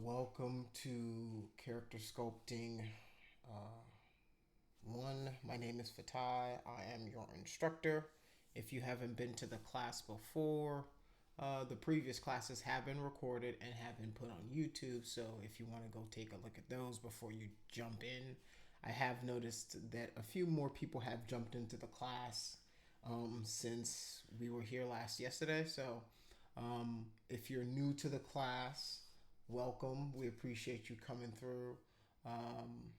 Welcome to Character Sculpting 1. My name is Fatai. I am your instructor. If you haven't been to the class before, the previous classes have been recorded and have been put on YouTube. So if you want to go take a look at those before you jump in, I have noticed that a few more people have jumped into the class since we were here yesterday. So if you're new to the class, welcome. We appreciate you coming through. Um,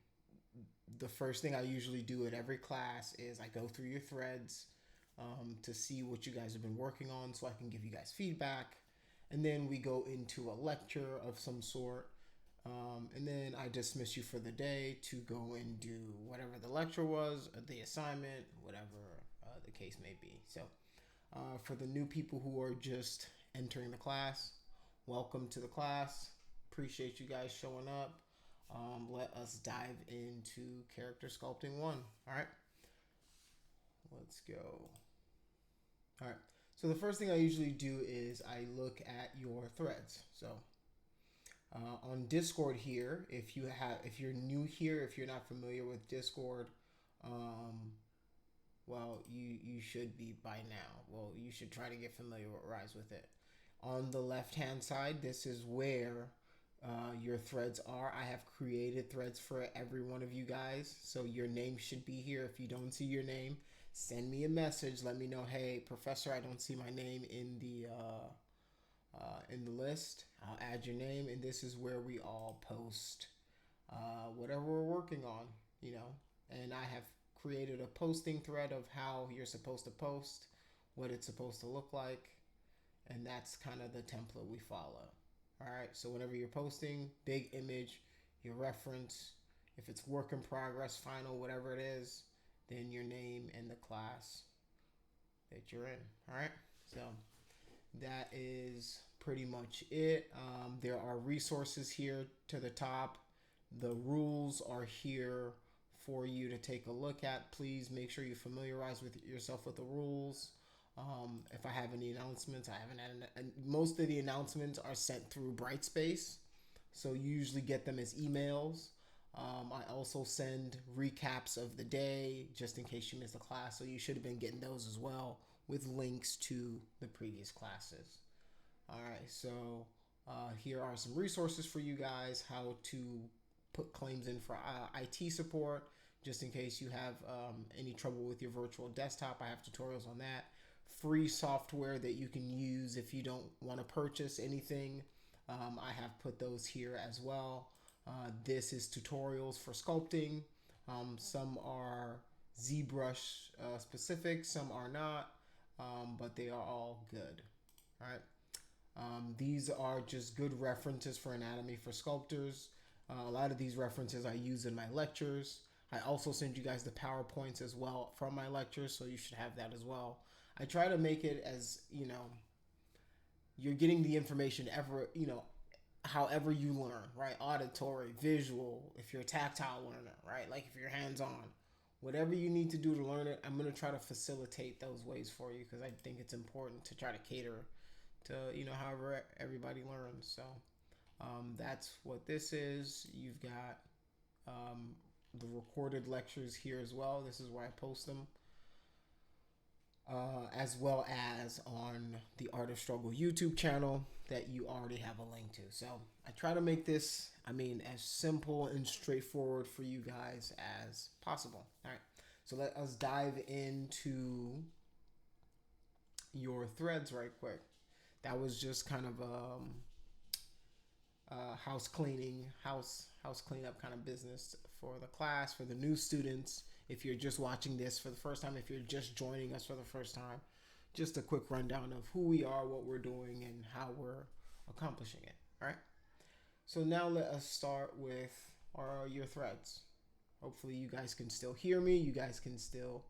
the first thing I usually do at every class is I go through your threads to see what you guys have been working on so I can give you guys feedback. And then we go into a lecture of some sort. And then I dismiss you for the day to go and do whatever the lecture was, the assignment, whatever the case may be. So for the new people who are just entering the class, welcome to the class. Appreciate you guys showing up. Let us dive into Character Sculpting 1. All right. Let's go. All right. So the first thing I usually do is I look at your threads. So on Discord here, if you're new here, if you're not familiar with Discord, well, you should be by now. Well, you should try to get familiar with it. On the left hand side, this is where your threads are. I have created threads for every one of you guys, so your name should be here. If you don't see your name, send me a message. Let me know, hey, Professor, I don't see my name in the list. I'll add your name, and this is where we all post whatever we're working on, you know. And I have created a posting thread of how you're supposed to post, what it's supposed to look like, and that's kind of the template we follow. All right, so whenever you're posting, big image, your reference, if it's work in progress, final, whatever it is, then your name and the class that you're in. All right, so that is pretty much it. There are resources here to the top. The rules are here for you to take a look at. Please make sure you familiarize with yourself with the rules. If I have any announcements, I haven't had most of the announcements are sent through Brightspace, so you usually get them as emails. I also send recaps of the day just in case you missed a class, so you should have been getting those as well with links to the previous classes. All right, so here are some resources for you guys, how to put claims in for IT support, just in case you have any trouble with your virtual desktop. I have tutorials on that. Free software that you can use if you don't want to purchase anything. I have put those here as well. This is tutorials for sculpting. Some are ZBrush specific, some are not, but they are all good. All right. These are just good references for anatomy for sculptors. A lot of these references I use in my lectures. I also send you guys the PowerPoints as well from my lectures, so you should have that as well. I try to make it as, you're getting the information however you learn, right? Auditory, visual, if you're a tactile learner, right? Like if you're hands-on, whatever you need to do to learn it, I'm going to try to facilitate those ways for you because I think it's important to try to cater to, however everybody learns. So that's what this is. You've got the recorded lectures here as well. This is where I post them. As well as on the Art of Struggle YouTube channel that you already have a link to. So I try to make this, as simple and straightforward for you guys as possible. All right, so let us dive into your threads right quick. That was just kind of house cleanup kind of business for the class, for the new students. If you're just watching this for the first time, if you're just joining us for the first time, just a quick rundown of who we are, what we're doing, and how we're accomplishing it. All right. So now let us start with your threads. Hopefully you guys can still hear me. You guys can still,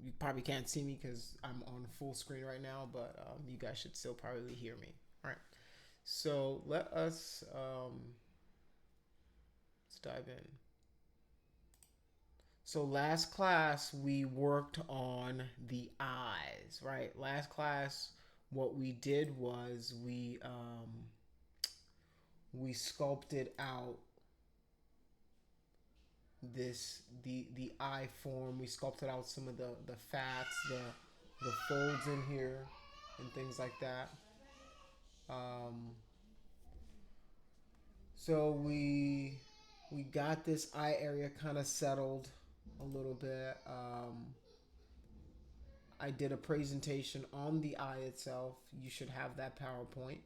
you probably can't see me because I'm on full screen right now, but you guys should still probably hear me. All right. So let's dive in. So last class we worked on the eyes, right? Last class what we did was we we sculpted out the eye form. We sculpted out some of the fats, the folds in here, and things like that. Um, so we got this eye area kind of settled a little bit. I did a presentation on the eye itself. You should have that PowerPoint.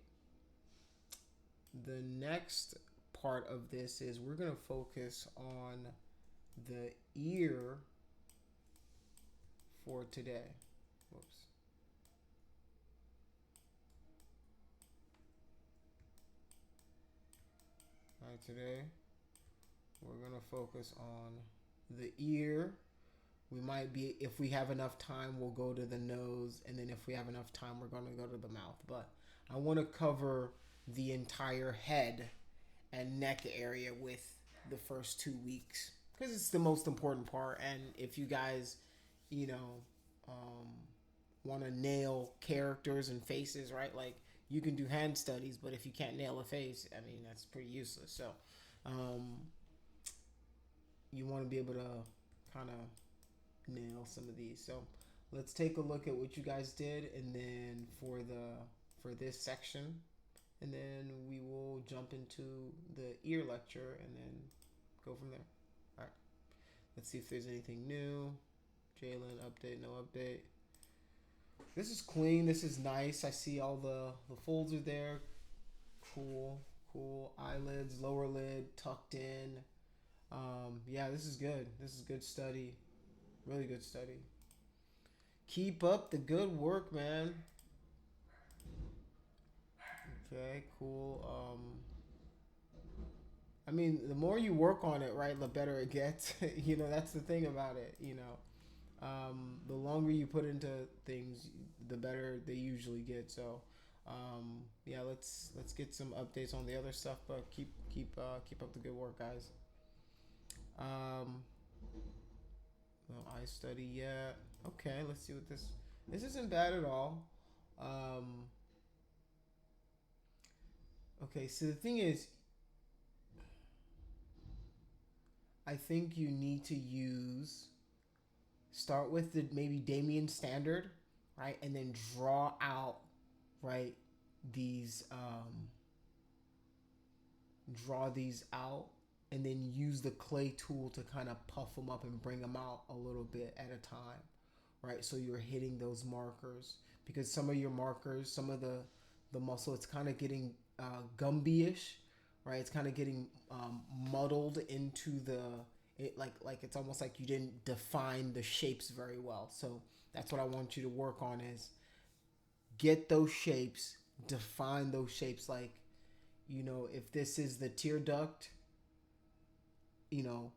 The next part of this is we're going to focus on the ear for today. Whoops. All right, today we're going to focus on the ear. We might be, if we have enough time, we'll go to the nose, and then if we have enough time, we're going to go to the mouth. But I want to cover the entire head and neck area with the first 2 weeks because it's the most important part. And if you guys, you know, want to nail characters and faces, right? Like you can do hand studies, but if you can't nail a face, I mean, that's pretty useless. So you want to be able to kind of nail some of these. So let's take a look at what you guys did, and then for this section, and then we will jump into the ear lecture and then go from there. All right, let's see if there's anything new. Jalen, update, no update. This is clean. This is nice. I see all the folds are there. Cool. Eyelids, lower lid tucked in. Yeah, this is good. This is good study. Really good study. Keep up the good work, man. Okay, cool. I mean, the more you work on it, right, the better it gets. You know, that's the thing about it. You know, the longer you put into things, the better they usually get. So, yeah, let's get some updates on the other stuff. But keep up the good work, guys. No eye study yet. Okay, let's see what this. This isn't bad at all. Okay, so the thing is, I think you need to start with the maybe Damien standard, right, and then draw out, right, draw these out, and then use the clay tool to kind of puff them up and bring them out a little bit at a time, right? So you're hitting those markers because some of your markers, some of the muscle, it's kind of getting Gumby-ish, right? It's kind of getting muddled into like it's almost like you didn't define the shapes very well. So that's what I want you to work on is get those shapes, define those shapes. Like, you know, if this is the tear duct, you know,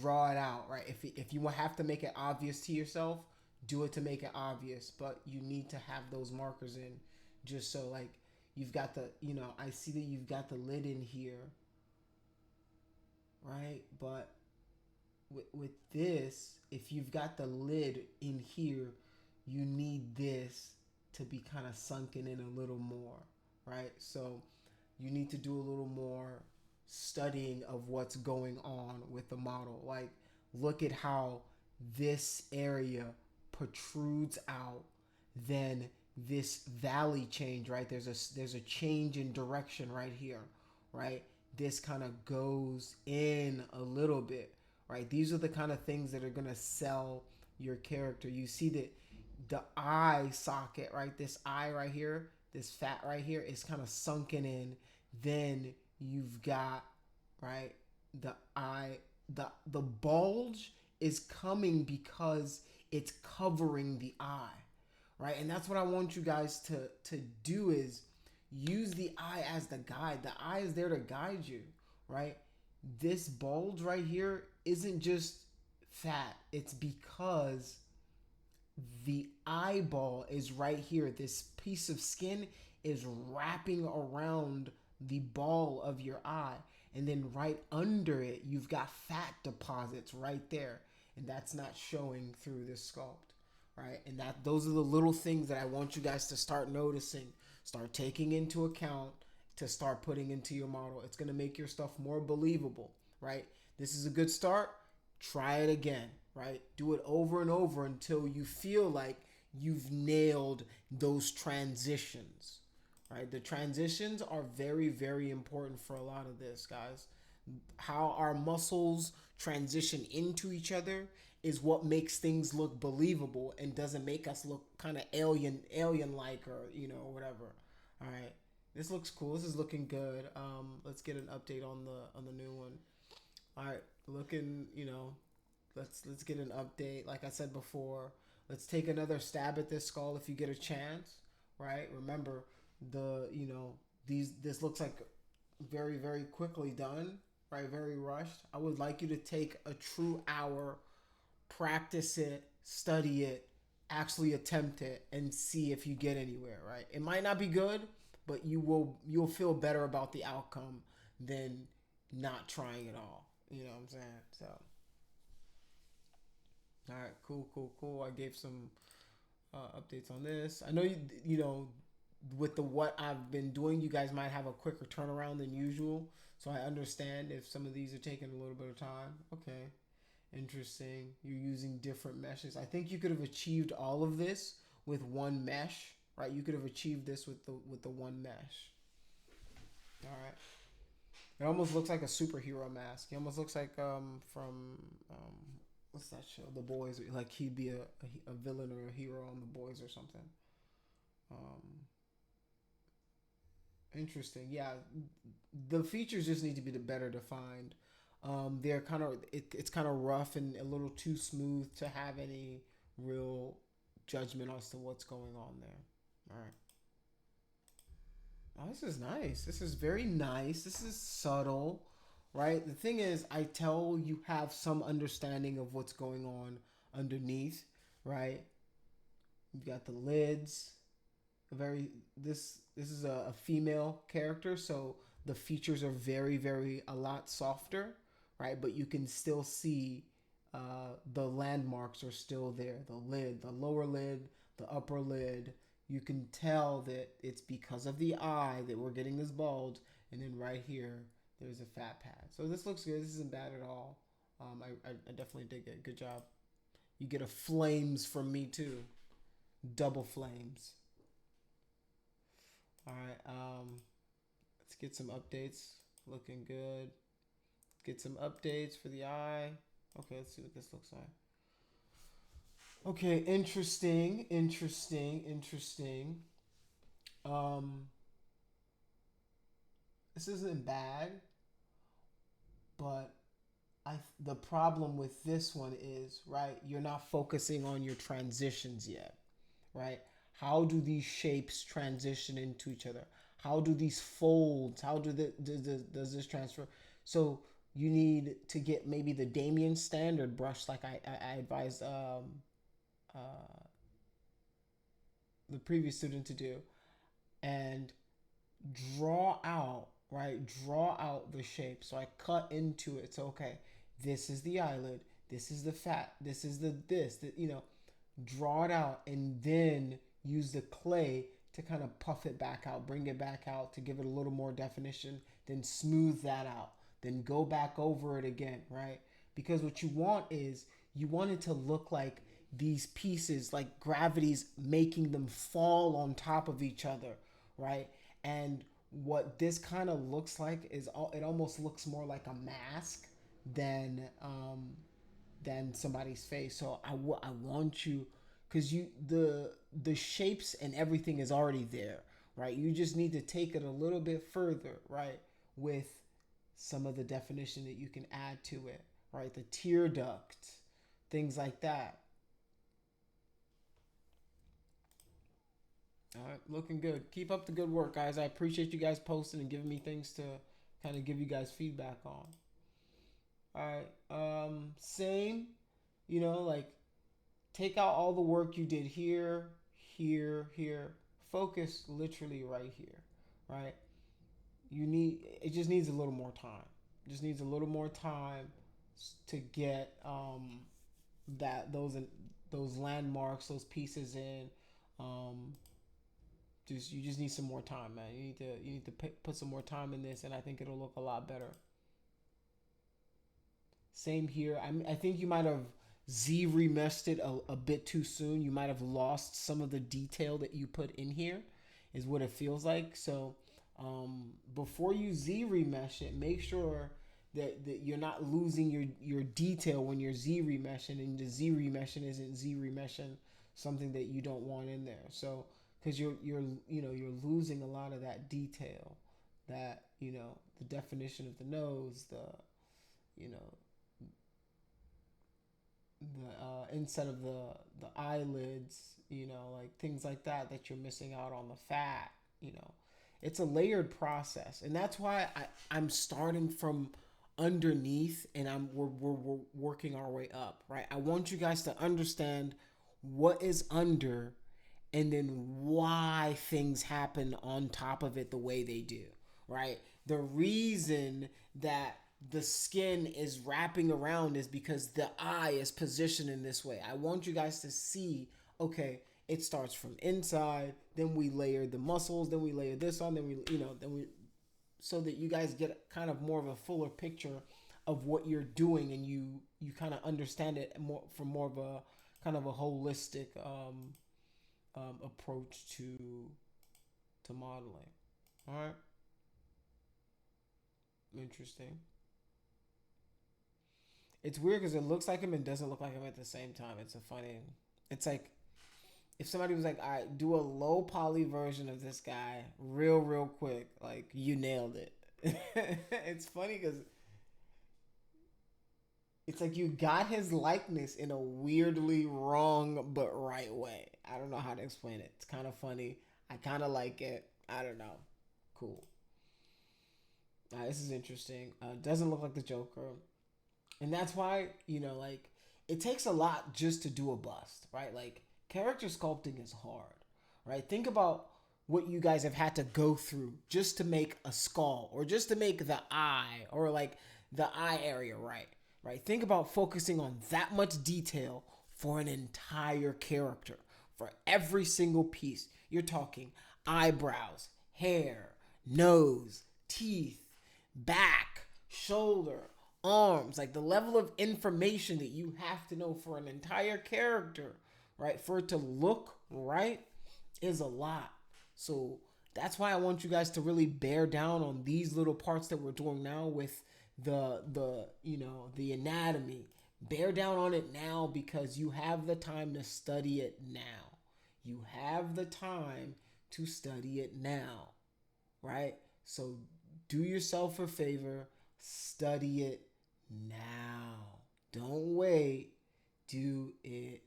draw it out, right? If you have to make it obvious to yourself, do it to make it obvious, but you need to have those markers in just so like you've got the, you know, I see that you've got the lid in here, right? But with this, if you've got the lid in here, you need this to be kind of sunken in a little more, right? So you need to do a little more studying of what's going on with the model. Like, look at how this area protrudes out, then this valley change, right? There's a change in direction right here, right? This kind of goes in a little bit, right? These are the kind of things that are going to sell your character. You see that the eye socket, right? This eye right here, this fat right here is kind of sunken in. Then you've got, right, the eye, the bulge is coming because it's covering the eye, right? And that's what I want you guys to do is use the eye as the guide. The eye is there to guide you, right? This bulge right here isn't just fat. It's because the eyeball is right here. This piece of skin is wrapping around the ball of your eye. And then right under it, you've got fat deposits right there. And that's not showing through this sculpt, right? And those are the little things that I want you guys to start noticing, start taking into account, to start putting into your model. It's going to make your stuff more believable, right? This is a good start. Try it again, right? Do it over and over until you feel like you've nailed those transitions, right? The transitions are very, very important for a lot of this, guys. How our muscles transition into each other is what makes things look believable and doesn't make us look kind of alien like, or whatever. All right, this looks cool. This is looking good. Let's get an update on the new one. All right, looking, let's get an update. Like I said before, let's take another stab at this skull if you get a chance, right? Remember, this looks like very, very quickly done, right? Very rushed. I would like you to take a true hour, practice it, study it, actually attempt it, and see if you get anywhere, right? It might not be good, but you'll feel better about the outcome than not trying at all. You know what I'm saying? So, all right, cool. I gave some updates on this. I know with the what I've been doing, you guys might have a quicker turnaround than usual. So I understand if some of these are taking a little bit of time. Okay, interesting. You're using different meshes. I think you could have achieved all of this with one mesh, right? You could have achieved this with the one mesh. All right. It almost looks like a superhero mask. He almost looks like from what's that show? The Boys. Like he'd be a villain or a hero on The Boys or something. Um, Interesting. Yeah, the features just need to be better defined. They're kind of it's kind of rough and a little too smooth to have any real judgment as to what's going on there. All right. Oh, this is nice. This is very nice. This is subtle, right? The thing is, I tell you have some understanding of what's going on underneath, right? You've got the lids. A very this is a female character, so the features are very, very a lot softer, right? But you can still see the landmarks are still there. The lid, the lower lid, the upper lid. You can tell that it's because of the eye that we're getting this bulge, and then right here there's a fat pad. So this looks good. This isn't bad at all. I definitely dig it. Good job. You get a flames from me too. Double flames. All right. Let's get some updates. Looking good. Get some updates for the eye. Okay, let's see what this looks like. Okay, interesting. Um, this isn't bad, but the problem with this one is, right, you're not focusing on your transitions yet, right? How do these shapes transition into each other? How do these folds, how does this transfer? So you need to get maybe the Damien standard brush, like I advised uh, the previous student to do, and draw out, right? Draw out the shape. So I cut into it. So, okay, this is the eyelid. This is the fat. This is draw it out, and then use the clay to kind of puff it back out, bring it back out to give it a little more definition, then smooth that out, then go back over it again, right? Because what you want is you want it to look like these pieces, like gravity's making them fall on top of each other, right? And what this kind of looks like is it almost looks more like a mask than somebody's face. So I want you, because the shapes and everything is already there, right? You just need to take it a little bit further, right? With some of the definition that you can add to it, right? The tear duct, things like that. All right, looking good. Keep up the good work, guys. I appreciate you guys posting and giving me things to kind of give you guys feedback on. All right, same, like take out all the work you did here, here. Focus literally right here, right? It just needs a little more time. It just needs a little more time to get that those landmarks, those pieces in. Um, You just need some more time, man. You need to put some more time in this, and I think it'll look a lot better. Same here. I think you might have Z remeshed it a bit too soon. You might have lost some of the detail that you put in here, is what it feels like. So before you Z remesh it, make sure that you're not losing your detail when you're Z remeshing, and the Z remeshing isn't Z remeshing something that you don't want in there. So because you're losing a lot of that detail, that the definition of the nose, the you know the inside of the eyelids, like things like that you're missing out on the fat. you know it's a layered process, and that's why I'm starting from underneath, and we're working our way up, right? I want you guys to understand what is under, and then why things happen on top of it the way they do, right? The reason that the skin is wrapping around is because the eye is positioned in this way. I want you guys to see, okay, it starts from inside, then we layer the muscles, then we layer this on, then we so that you guys get kind of more of a fuller picture of what you're doing, and you kind of understand it more from more of a kind of a holistic approach to modeling. All right, interesting. It's weird because it looks like him and doesn't look like him at the same time. It's a funny. It's like if somebody was like, "All right, do a low poly version of this guy, real quick," like you nailed it. It's funny because it's like you got his likeness in a weirdly wrong but right way. I don't know how to explain it. It's kind of funny. I kind of like it. I don't know. Cool. This is interesting. Doesn't look like the Joker, and that's why like it takes a lot just to do a bust, right? Like character sculpting is hard, right? Think about what you guys have had to go through just to make a skull, or just to make the eye, or like the eye area, right? Think about focusing on that much detail for an entire character, for every single piece. You're talking eyebrows, hair, nose, teeth, back, shoulder, arms, like the level of information that you have to know for an entire character, right? For it to look right is a lot. So that's why I want you guys to really bear down on these little parts that we're doing now with the anatomy. Bear down on it now because you have the time to study it now. You have the time to study it now, right? So do yourself a favor, study it now. Don't wait. Do it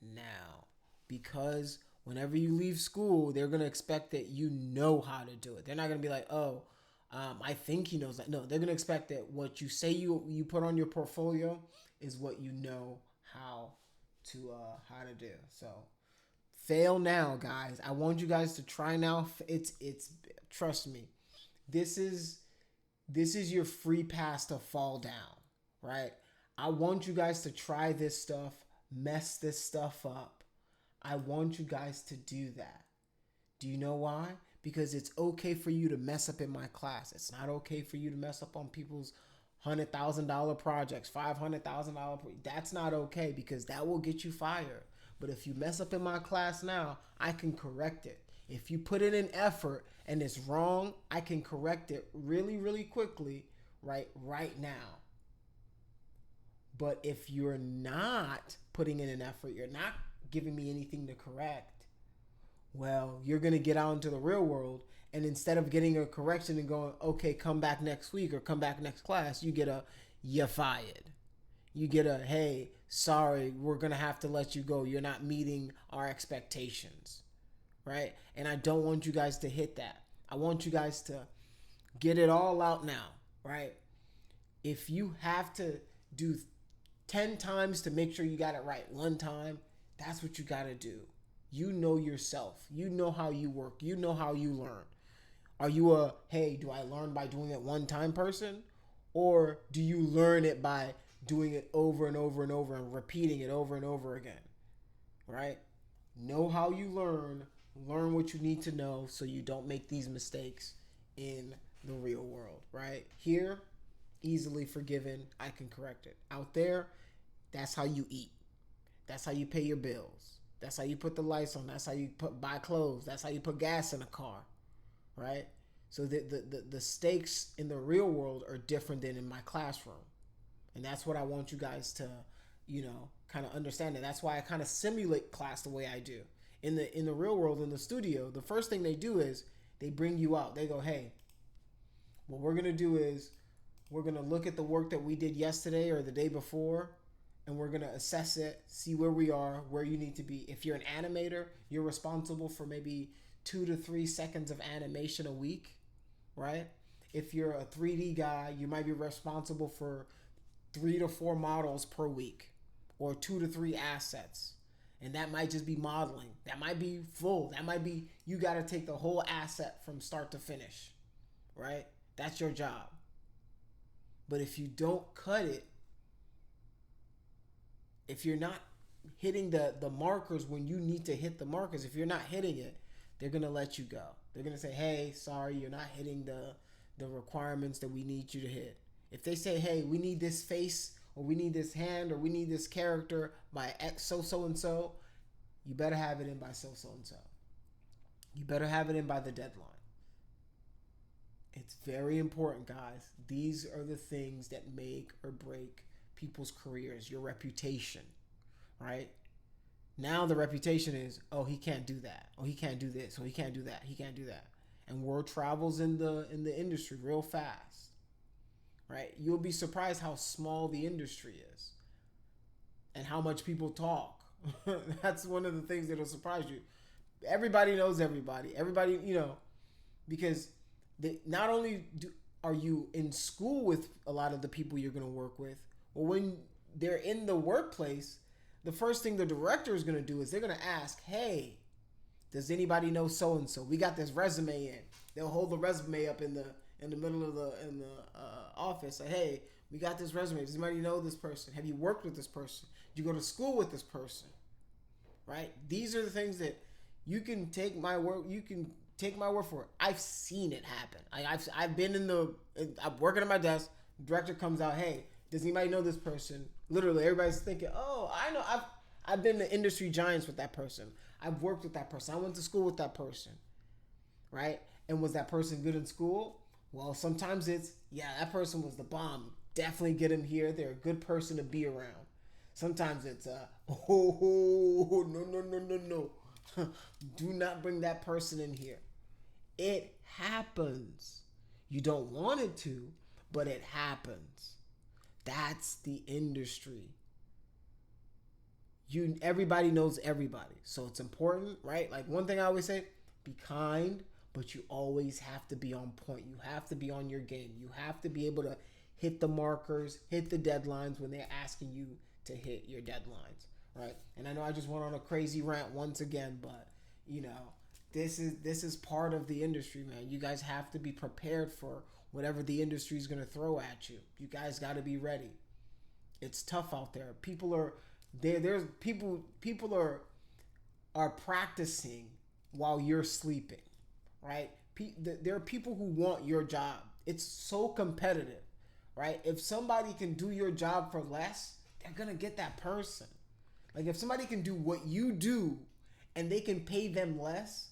now. Because whenever you leave school, they're going to expect that you know how to do it. They're not going to be like, oh, I think he knows that. No, they're going to expect that what you say you put on your portfolio is what you know how to do. So fail now, guys. I want you guys to try now. It's trust me. This is your free pass to fall down, right? I want you guys to try this stuff, mess this stuff up. I want you guys to do that. Do you know why? Because it's okay for you to mess up in my class. It's not okay for you to mess up on people's $100,000 projects, $500,000. That's not okay, because that will get you fired. But if you mess up in my class now, I can correct it. If you put in an effort and it's wrong, I can correct it really quickly, right now. But if you're not putting in an effort, you're not giving me anything to correct, well, you're going to get out into the real world, and instead of getting a correction and going, okay, come back next week or come back next class, you get a, you're fired. You get a, hey, sorry, we're going to have to let you go. You're not meeting our expectations, right? And I don't want you guys to hit that. I want you guys to get it all out now, right? If you have to do 10 times to make sure you got it right one time, that's what you got to do. You know yourself. You know how you work. You know how you learn. Are you a, hey, do I learn by doing it one time person? Or do you learn it by doing it over and over and repeating it over and over again? Right? Know how you learn learn what you need to know so you don't make these mistakes in the real world, right? Here, easily forgiven, I can correct it. Out there, that's how you eat. That's how you pay your bills. That's how you put the lights on. That's how you buy clothes. That's how you put gas in a car, right? So the stakes in the real world are different than in my classroom. And that's what I want you guys to, kind of understand it. That's why I kind of simulate class the way I do. In the real world, in the studio, the first thing they do is they bring you out. They go, hey, what we're going to do is we're going to look at the work that we did yesterday or the day before, and we're going to assess it, see where we are, where you need to be. If you're an animator, you're responsible for maybe 2 to 3 seconds of animation a week, right? If you're a 3D guy, you might be responsible for 3 to 4 models per week, or 2 to 3 assets. And that might just be modeling. That might be full. That might be, you got to take the whole asset from start to finish, right? That's your job. But if you don't cut it, if you're not hitting the markers when you need to hit the markers, if you're not hitting it, they're going to let you go. They're going to say, hey, sorry, you're not hitting the requirements that we need you to hit. If they say, hey, we need this face, or we need this hand, or we need this character by X so-and-so, you better have it in by so-and-so. You better have it in by the deadline. It's very important, guys. These are the things that make or break people's careers, your reputation, right? Now the reputation is, oh, he can't do that. Oh, he can't do this. Oh, he can't do that. He can't do that. And word travels in the industry real fast, right? You'll be surprised how small the industry is and how much people talk. That's one of the things that'll surprise you. Everybody knows everybody. Everybody, because not only are you in school with a lot of the people you're going to work with, but when they're in the workplace, the first thing the director is going to do is they're going to ask, hey, does anybody know so-and-so? We got this resume in. They'll hold the resume up in the middle of the office. Say, hey, we got this resume. Does anybody know this person? Have you worked with this person? Did you go to school with this person? Right? These are the things that you can take my word. You can take my word for it. I've seen it happen. I've been I'm working at my desk. Director comes out. Hey, does anybody know this person? Literally, everybody's thinking, oh, I know. I've been to industry giants with that person. I've worked with that person. I went to school with that person. Right? And was that person good in school? Well, sometimes it's, yeah, that person was the bomb. Definitely get him here. They're a good person to be around. Sometimes it's, no. Do not bring that person in here. It happens. You don't want it to, but it happens. That's the industry. Everybody knows everybody. So it's important, right? Like one thing I always say, be kind, but you always have to be on point. You have to be on your game. You have to be able to hit the markers, hit the deadlines when they're asking you to hit your deadlines, right? And I know I just went on a crazy rant once again, but this is part of the industry, man. You guys have to be prepared for whatever the industry is going to throw at you. You guys got to be ready. It's tough out there. People are practicing while you're sleeping, right? There are people who want your job. It's so competitive, right? If somebody can do your job for less, they're going to get that person. Like if somebody can do what you do and they can pay them less,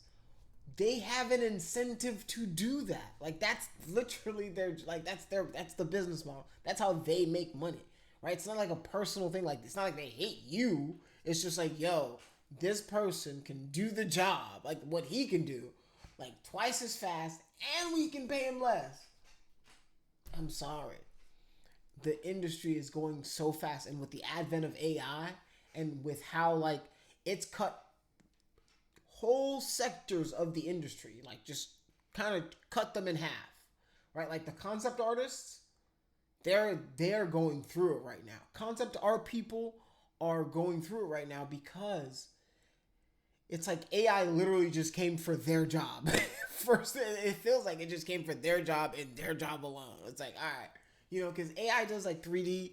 they have an incentive to do that. Like that's literally that's the business model. That's how they make money, right? It's not like a personal thing. Like it's not like they hate you. It's just like, yo, this person can do the job, like what he can do, like twice as fast, and we can pay him less. I'm sorry. The industry is going so fast, and with the advent of AI and with how like it's cut whole sectors of the industry, like just kind of cut them in half, right? Like the concept artists, they're going through it right now. Concept art people are going through it right now because it's like AI literally just came for their job. First, it feels like it just came for their job and their job alone. It's like, all right, because AI does like 3D,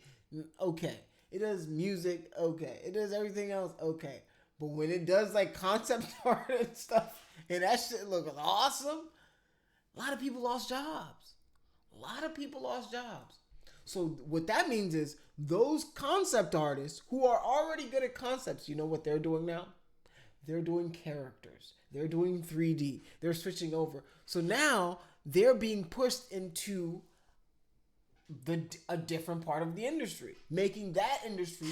okay. It does music, okay. It does everything else, okay. But when it does like concept art and stuff, and that shit looks awesome, a lot of people lost jobs. A lot of people lost jobs. So what that means is those concept artists who are already good at concepts, you know what they're doing now? They're doing characters. They're doing 3D. They're switching over. So now they're being pushed into a different part of the industry, making that industry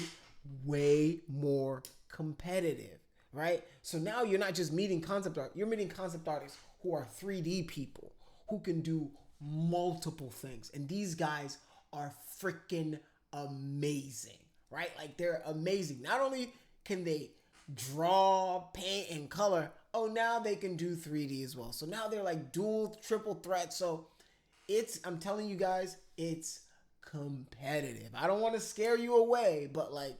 way more competitive, right? So now you're not just meeting concept art, you're meeting concept artists who are 3D people who can do multiple things. And these guys are freaking amazing, right? Like they're amazing. Not only can they draw, paint, and color, oh, now they can do 3D as well. So now they're like dual, triple threat. So I'm telling you guys, it's competitive. I don't want to scare you away, but like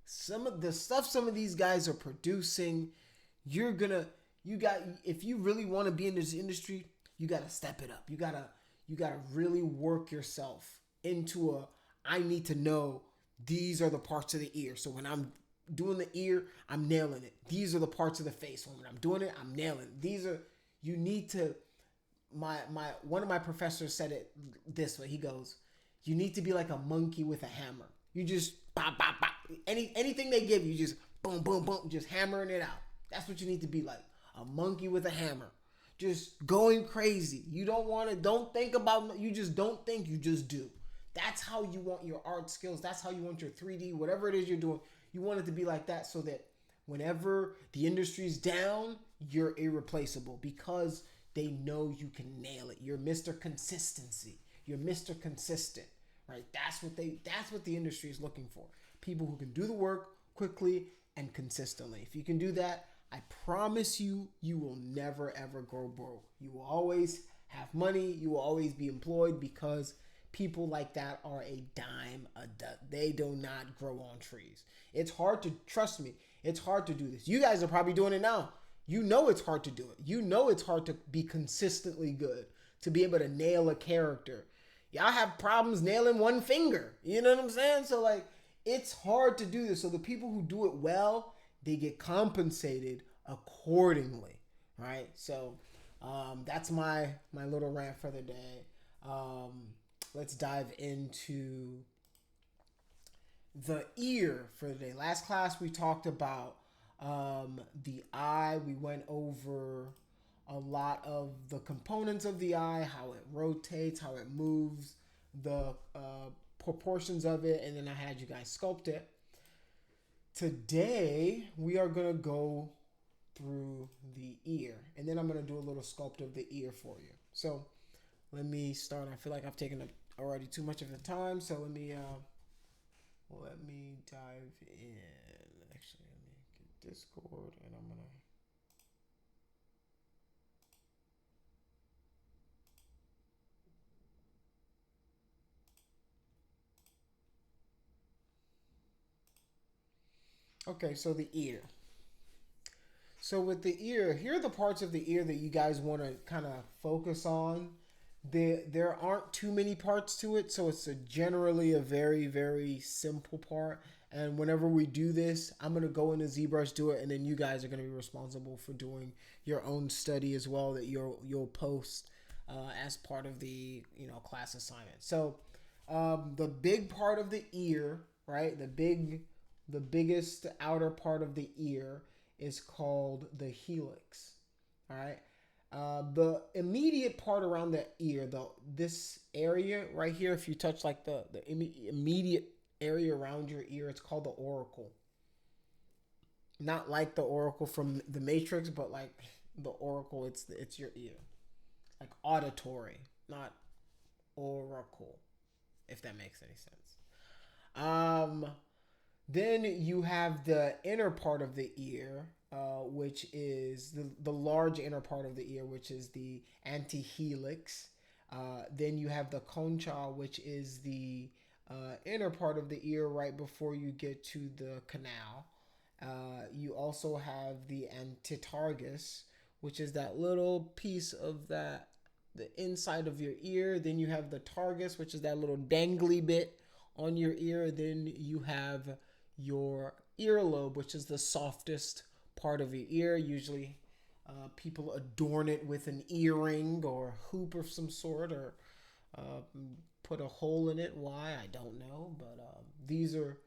some of the stuff some of these guys are producing, if you really want to be in this industry, you got to step it up. You got to really work yourself into I need to know these are the parts of the ear. So when I'm doing the ear, I'm nailing it. These are the parts of the face. When I'm doing it, I'm nailing it. You need to, one of my professors said it this way. He goes, you need to be like a monkey with a hammer. You just bop, bop, bop. Anything they give you, just boom, boom, boom, just hammering it out. That's what you need to be like. A monkey with a hammer. Just going crazy. You don't think about, you just don't think, you just do. That's how you want your art skills. That's how you want your 3D, whatever it is you're doing. You want it to be like that so that whenever the industry's down, you're irreplaceable because they know you can nail it. You're Mr. Consistency. You're Mr. Consistent, right? That's what the industry is looking for. People who can do the work quickly and consistently. If you can do that, I promise you, you will never ever go broke. You will always have money. You will always be employed because people like that are a dime a dozen. They do not grow on trees. It's hard to, trust me, it's hard to do this. You guys are probably doing it now. You know it's hard to do it. You know it's hard to be consistently good, to be able to nail a character. Y'all have problems nailing one finger. You know what I'm saying? So like, it's hard to do this. So the people who do it well, they get compensated accordingly, right? So that's my little rant for the day. Let's dive into the ear for the day. Last class we talked about the eye. We went over a lot of the components of the eye, how it rotates, how it moves, the proportions of it, and then I had you guys sculpt it. Today we are going to go through the ear, and then I'm going to do a little sculpt of the ear for you. So let me start. I feel like I've taken up already too much of the time, so let me dive in. Actually, let me get Discord, and I'm gonna. Okay, so the ear. So with the ear, here are the parts of the ear that you guys want to kind of focus on. There aren't too many parts to it, so it's generally a very, very simple part. And whenever we do this, I'm going to go into ZBrush, do it, and then you guys are going to be responsible for doing your own study as well that you'll post as part of the class assignment. So the big part of the ear, right? The biggest outer part of the ear is called the helix. All right. The immediate part around the ear, this area right here, if you touch like the immediate area around your ear, it's called the auricle. Not like the oracle from the Matrix, but like the auricle, it's your ear. Like auditory, not oracle, if that makes any sense. Then you have the inner part of the ear, which is the large inner part of the ear, which is the antihelix. Then you have the concha, which is the inner part of the ear right before you get to the canal. You also have the antitragus, which is that little piece of the inside of your ear. Then you have the tragus, which is that little dangly bit on your ear. Then you have your earlobe, which is the softest part of your ear. Usually people adorn it with an earring or a hoop of some sort, or uh, put a hole in it. Why? I don't know. But these are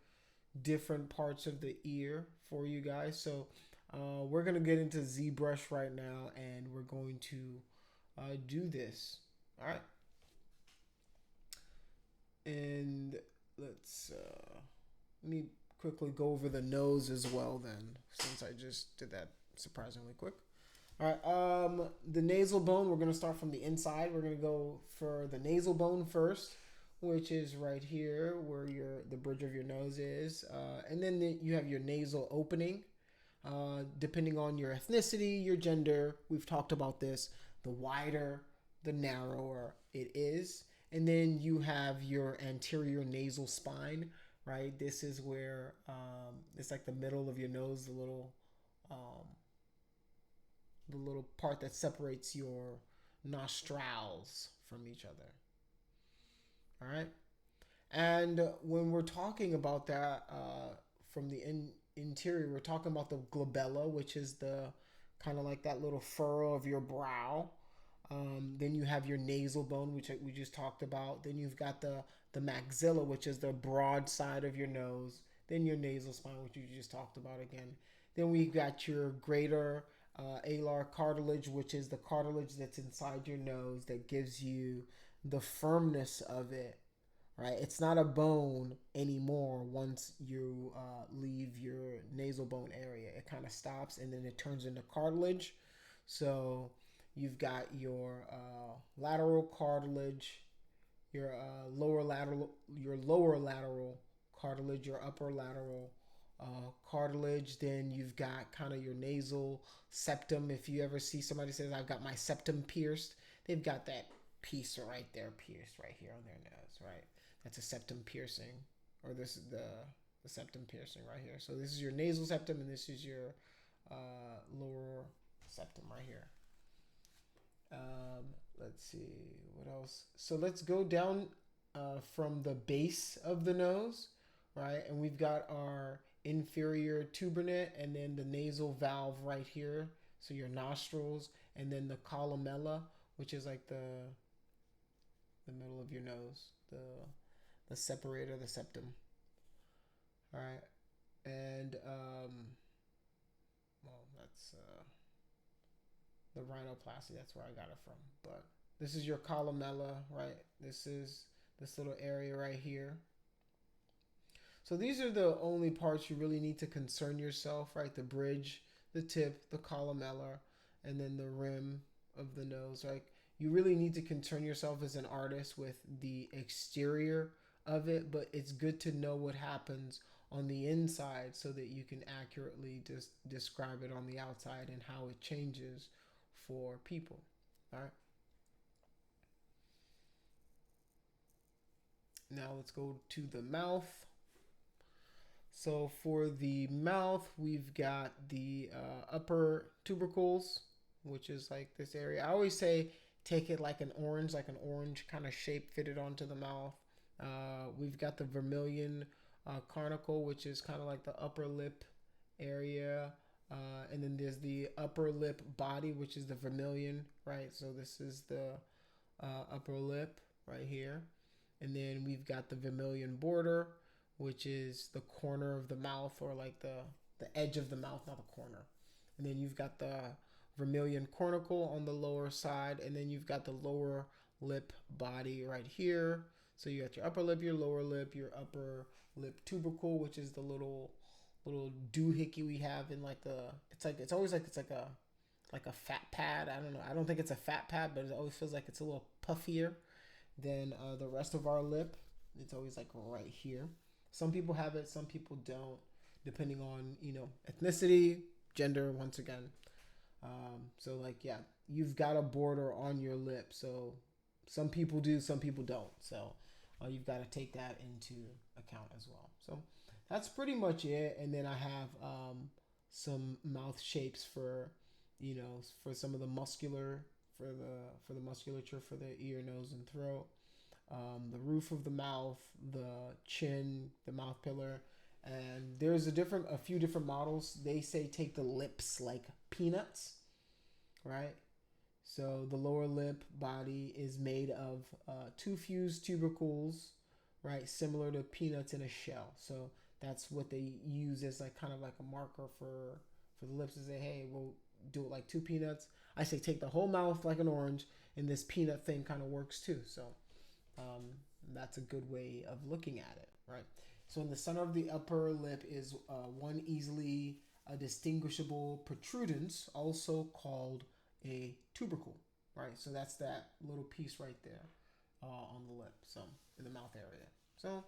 different parts of the ear for you guys. So we're going to get into ZBrush right now, and we're going to do this. All right. And let me quickly go over the nose as well then, since I just did that surprisingly quick. All right, the nasal bone, we're going to start from the inside. We're going to go for the nasal bone first, which is right here where the bridge of your nose is. And then you have your nasal opening. Depending on your ethnicity, your gender, we've talked about this, the wider, the narrower it is. And then you have your anterior nasal spine, right? This is where it's like the middle of your nose, um, the little part that separates your nostrils from each other. All right. And when we're talking about that from the interior, we're talking about the glabella, which is the kind of like that little furrow of your brow. Then you have your nasal bone, which we just talked about. Then you've got the maxilla, which is the broad side of your nose. Then your nasal spine, which you just talked about again. Then we've got your greater alar cartilage, which is the cartilage that's inside your nose that gives you the firmness of it, right? It's not a bone anymore once you leave your nasal bone area. It kind of stops and then it turns into cartilage. So you've got your lateral cartilage, your lower lateral cartilage, your upper lateral cartilage. Then you've got kind of your nasal septum. If you ever see somebody says, "I've got my septum pierced," they've got that piece right there pierced right here on their nose, right? That's a septum piercing, or this is the septum piercing right here. So this is your nasal septum, and this is your lower septum right here. Let's see what else. So let's go down from the base of the nose, right? And we've got our inferior tubernet, and then the nasal valve right here. So your nostrils, and then the columella, which is like the middle of your nose, the separator, the septum. All right, and well, that's the rhinoplasty. That's where I got it from. But this is your columella, right? This is this little area right here. So these are the only parts you really need to concern yourself, right? The bridge, the tip, the columella, and then the rim of the nose. Like, you really need to concern yourself as an artist with the exterior of it, but it's good to know what happens on the inside so that you can accurately just describe it on the outside and how it changes for people. All right. Now let's go to the mouth. So for the mouth, we've got the upper tubercles, which is like this area. I always say take it like an orange kind of shape fitted onto the mouth. We've got the vermilion carnacle, which is kind of like the upper lip area. And then there's the upper lip body, which is the vermilion, right? So this is the upper lip right here. And then we've got the vermilion border, which is the corner of the mouth, or like the edge of the mouth, not the corner. And then you've got the vermilion cornicle on the lower side, and then you've got the lower lip body right here. So you got your upper lip, your lower lip, your upper lip tubercle, which is the little doohickey we have in like it's always like it's like a fat pad. I don't know. I don't think it's a fat pad, but it always feels like it's a little puffier than the rest of our lip. It's always like right here. Some people have it, some people don't, depending on, ethnicity, gender, once again. So like, yeah, you've got a border on your lip. So some people do, some people don't. So you've got to take that into account as well. So that's pretty much it. And then I have some mouth shapes for, for some of the musculature for the ear, nose, and throat. The roof of the mouth, the chin, the mouth pillar, And there's a few different models. They say take the lips like peanuts, right? So the lower lip body is made of two fused tubercles, right? Similar to peanuts in a shell. So that's what they use as like kind of like a marker for the lips to say, hey, we'll do it like two peanuts. I say take the whole mouth like an orange, and this peanut thing kind of works too. So that's a good way of looking at it, right? So in the center of the upper lip is one easily distinguishable protrudence, also called a tubercle, right? So that's that little piece right there on the lip, so in the mouth area. So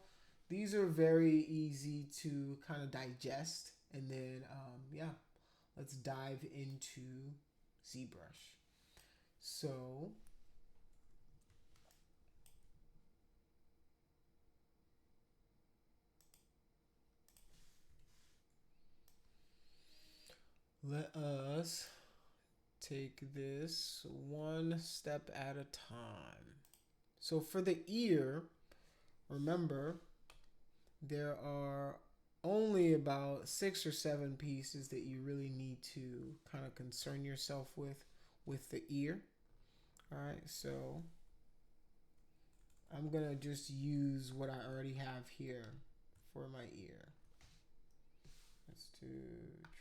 these are very easy to kind of digest, and then yeah, let's dive into ZBrush. So let us take this one step at a time. So for the ear, remember, there are only about 6 or 7 pieces that you really need to kind of concern yourself with the ear. All right, so I'm gonna just use what I already have here for my ear. Let's do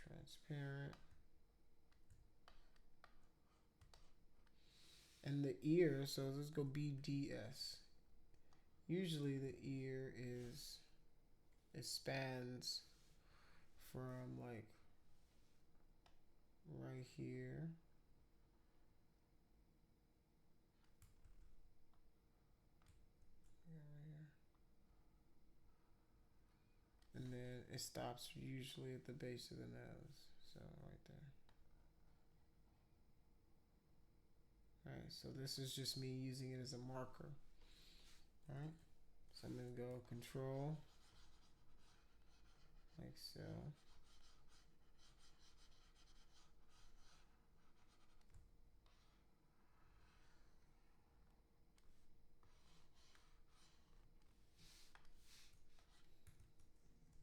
transparent. And the ear, so let's go BDS. Usually the ear it spans from like right here and then it stops usually at the base of the nose, so right there. Alright, so this is just me using it as a marker. Alright, so I'm going to go control, like so.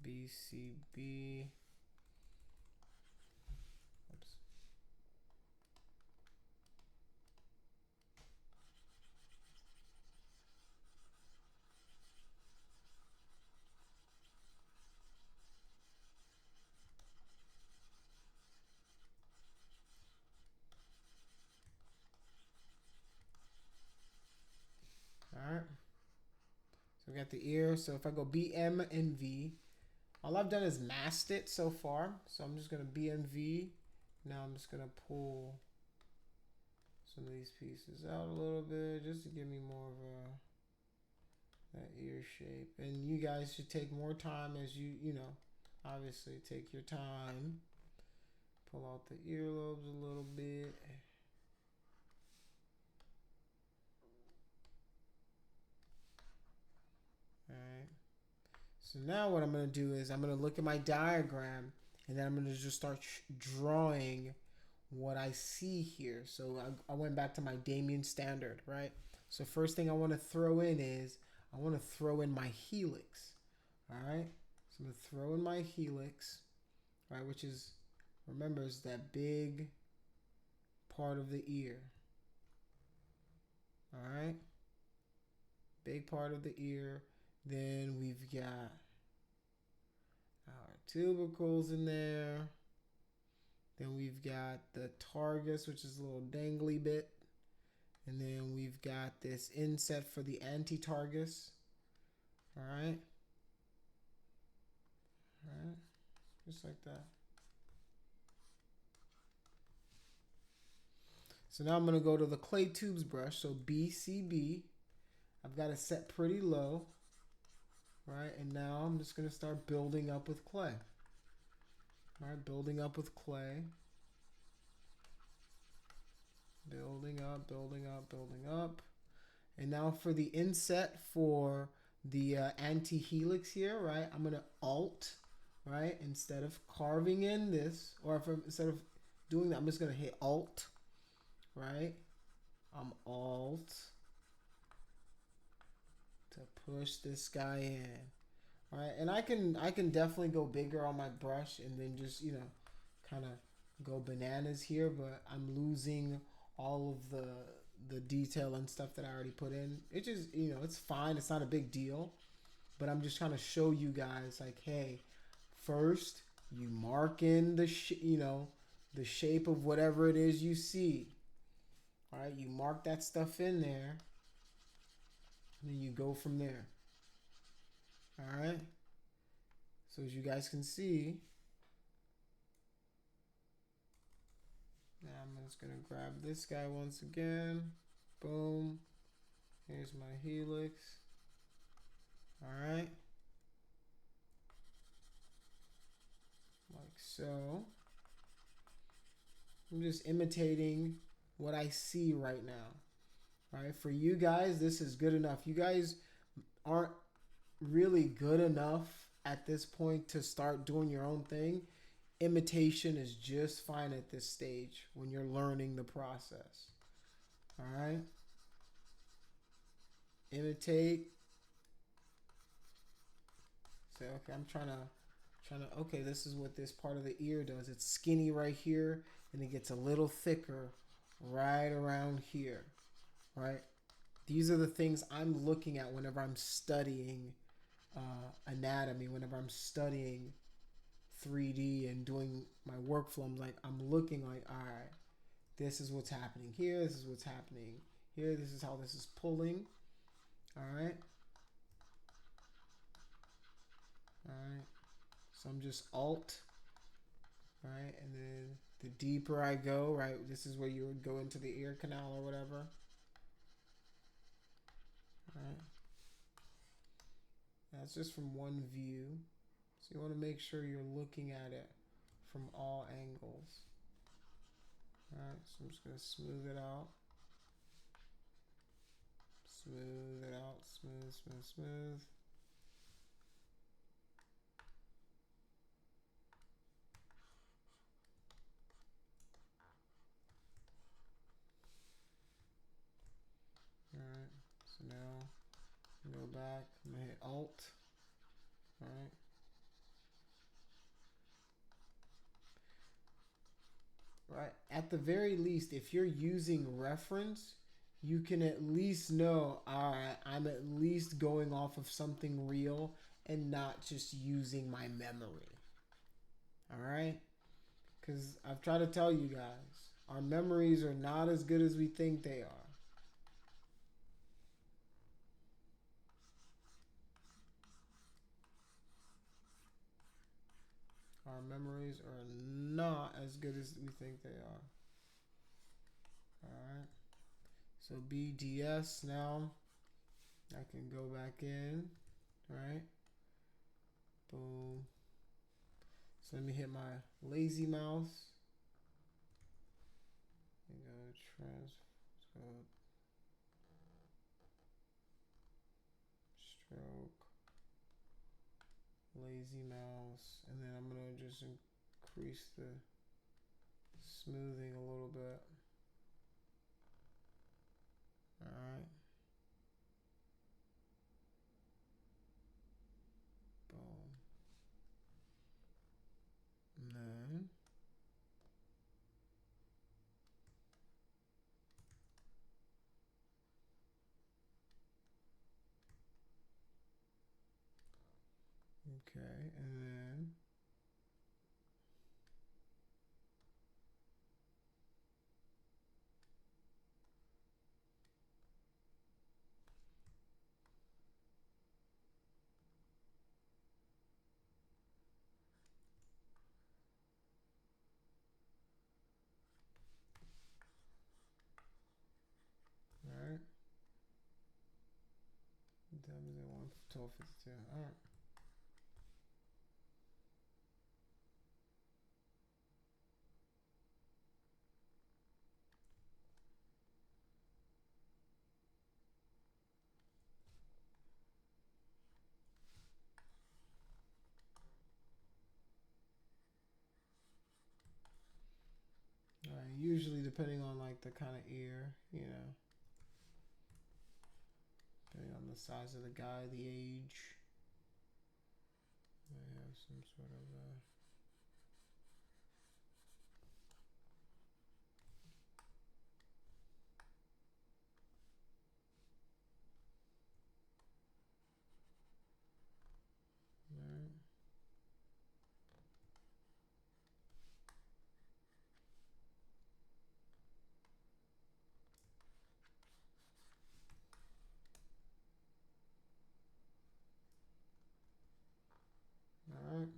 BCB. Oops. Alright. So we got the ear. So if I go BM and V, all I've done is masked it so far. So I'm just going to BMV. Now I'm just going to pull some of these pieces out a little bit just to give me more of that ear shape. And you guys should take more time as you know, obviously take your time. Pull out the earlobes a little bit. Alright. So now what I'm going to do is I'm going to look at my diagram, and then I'm going to just start drawing what I see here. So I went back to my Damien standard, right? So first thing I want to throw in is I want to throw in my helix. All right. So I'm going to throw in my helix, right? Which is, remember, is that big part of the ear. All right. Big part of the ear. Then we've got our tubercles in there. Then we've got the tragus, which is a little dangly bit. And then we've got this inset for the anti-tragus. All right. All right. Just like that. So now I'm going to go to the clay tubes brush. So BCB. I've got it set pretty low. Right. And now I'm just going to start building up with clay. All right. Building up with clay. Building up, building up, building up. And now for the inset for the anti-helix here, right? I'm going to Alt, right? Instead of carving in this, or instead of doing that, I'm just going to hit Alt, right? I'm Alt to push this guy in. All right, and I can definitely go bigger on my brush and then just, you know, kind of go bananas here, but I'm losing all of the detail and stuff that I already put in. It just, you know, it's fine. It's not a big deal, but I'm just trying to show you guys like, hey, first you mark in the you know, the shape of whatever it is you see. All right, you mark that stuff in there, and then you go from there. All right. So as you guys can see, now I'm just gonna grab this guy once again. Boom. Here's my helix. All right. Like so. I'm just imitating what I see right now. All right. For you guys, this is good enough. You guys aren't really good enough at this point to start doing your own thing. Imitation is just fine at this stage when you're learning the process. All right. Imitate. Say, okay, I'm trying to, okay, this is what this part of the ear does. It's skinny right here, and it gets a little thicker right around here, right? These are the things I'm looking at whenever I'm studying anatomy, whenever I'm studying 3D and doing my workflow. I'm looking like, all right, this is what's happening here. This is what's happening here. This is how this is pulling. All right. All right. So I'm just alt, right? And then the deeper I go, right? This is where you would go into the ear canal or whatever. All right. That's just from one view. So you want to make sure you're looking at it from all angles. All right. So I'm just going to smooth it out. Smooth it out. Smooth, smooth, smooth. Alright, so now go back, I'm gonna hit Alt. Alright. Right. At the very least, if you're using reference, you can at least know, alright, I'm at least going off of something real and not just using my memory. Alright? Because I've tried to tell you guys, our memories are not as good as we think they are. Our memories are not as good as we think they are. Alright. So BDS now. I can go back in. Alright. Boom. So let me hit my lazy mouse. And go stroke, lazy mouse, and then I'm gonna just increase the smoothing a little bit. Alright. Boom. And then okay, and then alright. $12.52. Alright. Usually depending on like the kind of ear, you know, depending on the size of the guy, the age. I have some sort of all right.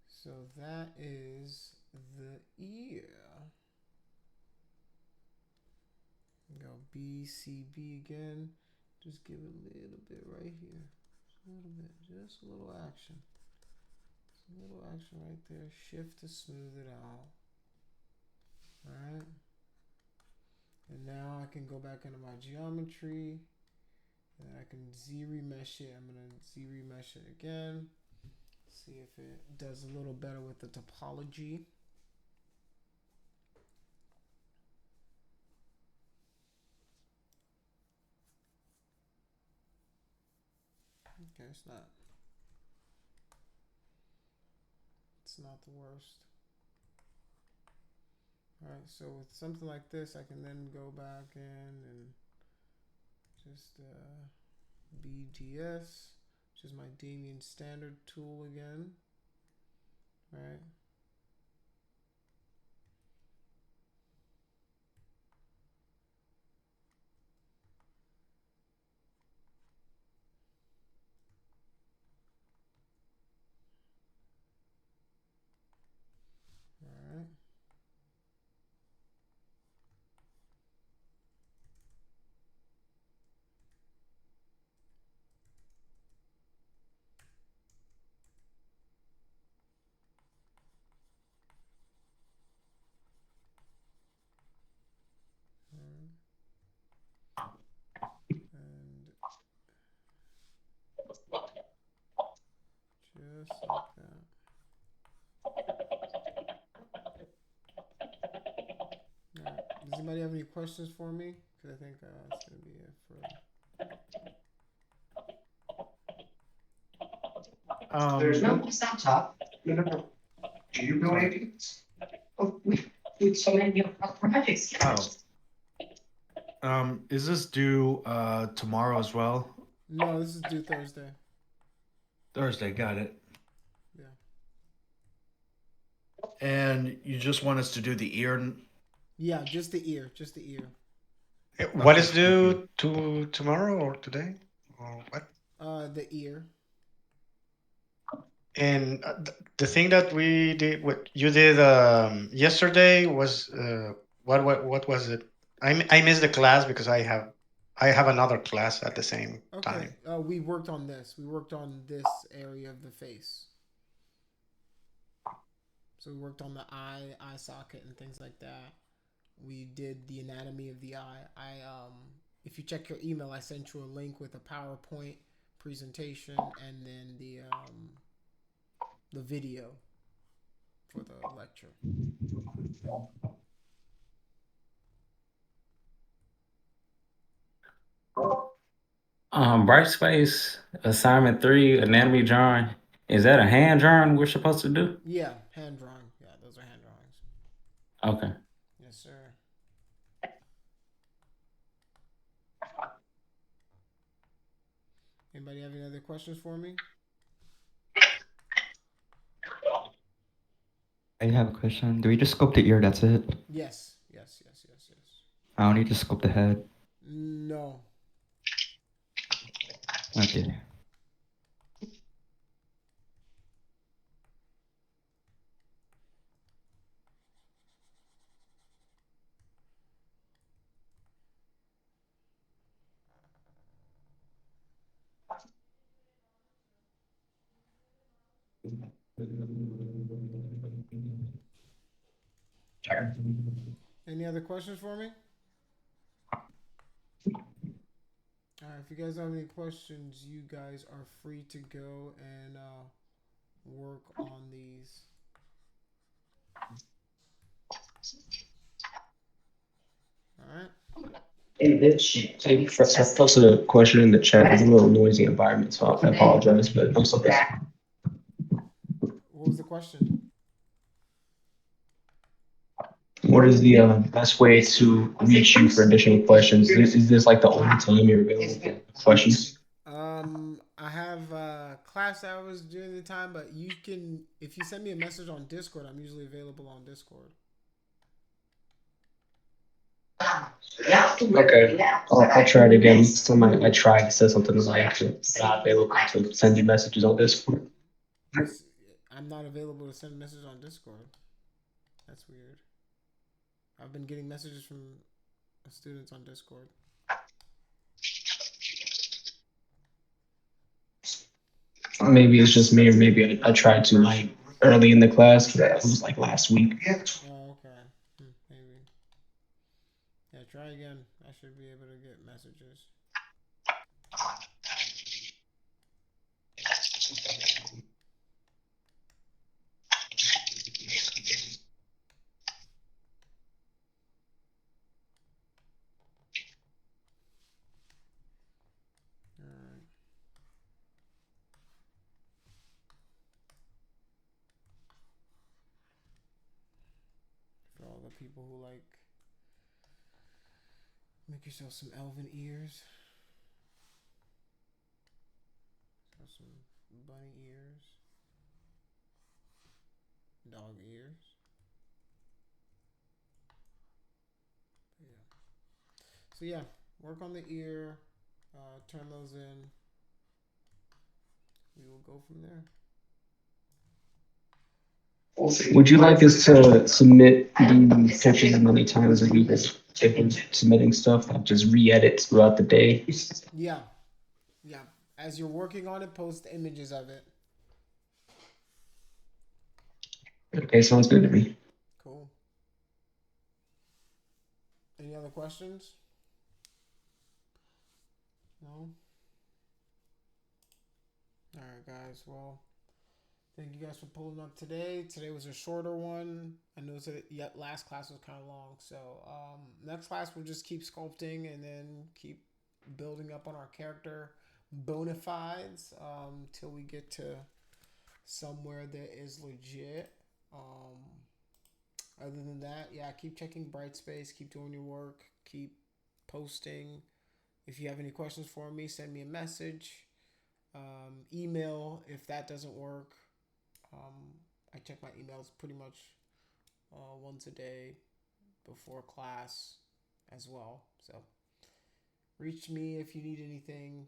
So that is the ear. Go B, C, B again. Just give it a little bit right here. Just a little bit. Just a little action. Just a little action right there. Shift to smooth it out. Alright. And now I can go back into my geometry. And I can Z-remesh it. I'm going to Z-remesh it again. See if it does a little better with the topology. Okay, it's not the worst. Alright, so with something like this, I can then go back in and just BGS, which is my Damien standard tool again. Right. All right. And just like that. All right. Does anybody have any questions for me? Because I think that's going to be it for... There's no place on top. No. Do you know anything? Oh, we so many projects. Is this due tomorrow as well? No, this is due Thursday. Thursday, got it. Yeah. And you just want us to do the ear? Yeah, just the ear. Just the ear. What is due to tomorrow or today? Or what? The ear. And the thing that we did, what you did yesterday was what was it? I missed the class because I have another class at the same time. We worked on this. We worked on this area of the face. So we worked on the eye socket and things like that. We did the anatomy of the eye. If you check your email, I sent you a link with a PowerPoint presentation and then the video for the lecture. Brightspace assignment 3 anatomy drawing. Is that a hand drawing we're supposed to do? Yeah, hand drawing. Yeah, those are hand drawings. Okay. Yes, sir. Anybody have any other questions for me? I have a question. Do we just sculpt the ear? That's it? Yes. I don't need to sculpt the head. No. Okay. Sure. Any other questions for me? All right, if you guys have any questions, you guys are free to go and work on these. All right. Hey, I posted a question in the chat. It's a little noisy environment, so I apologize, but I'm still there. What was the question? What is the best way to reach you for additional questions? Is this like the only time you're available for questions? I have class hours during the time, but you can, if you send me a message on Discord, I'm usually available on Discord. Okay, I'll try it again. Some I tried to say something like not available to send you messages on Discord. I'm not available to send a message on Discord. That's weird. I've been getting messages from students on Discord. Maybe it's just me, or maybe I tried to like early in the class. It was like last week. Oh, okay. Maybe. Yeah, try again. I should be able to get messages. Alright. For all the people who like make yourself some elven ears. So some bunny ears. Dog ears. Yeah. So yeah, work on the ear. Turn those in. We will go from there. Would you like us to submit the pictures as many times as we've been submitting stuff, like just re-edit throughout the day? Yeah. Yeah. As you're working on it, post images of it. Okay, sounds good to me. Cool. Any other questions? No? Alright, guys. Well, thank you guys for pulling up today. Today was a shorter one. I know that last class was kind of long. So next class we'll just keep sculpting and then keep building up on our character bona fides till we get to somewhere that is legit. Other than that, yeah, keep checking Brightspace, keep doing your work, keep posting. If you have any questions for me, send me a message. Email if that doesn't work. I check my emails pretty much once a day before class as well. So reach me if you need anything.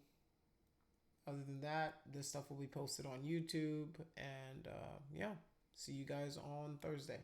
Other than that, this stuff will be posted on YouTube. And yeah, see you guys on Thursday.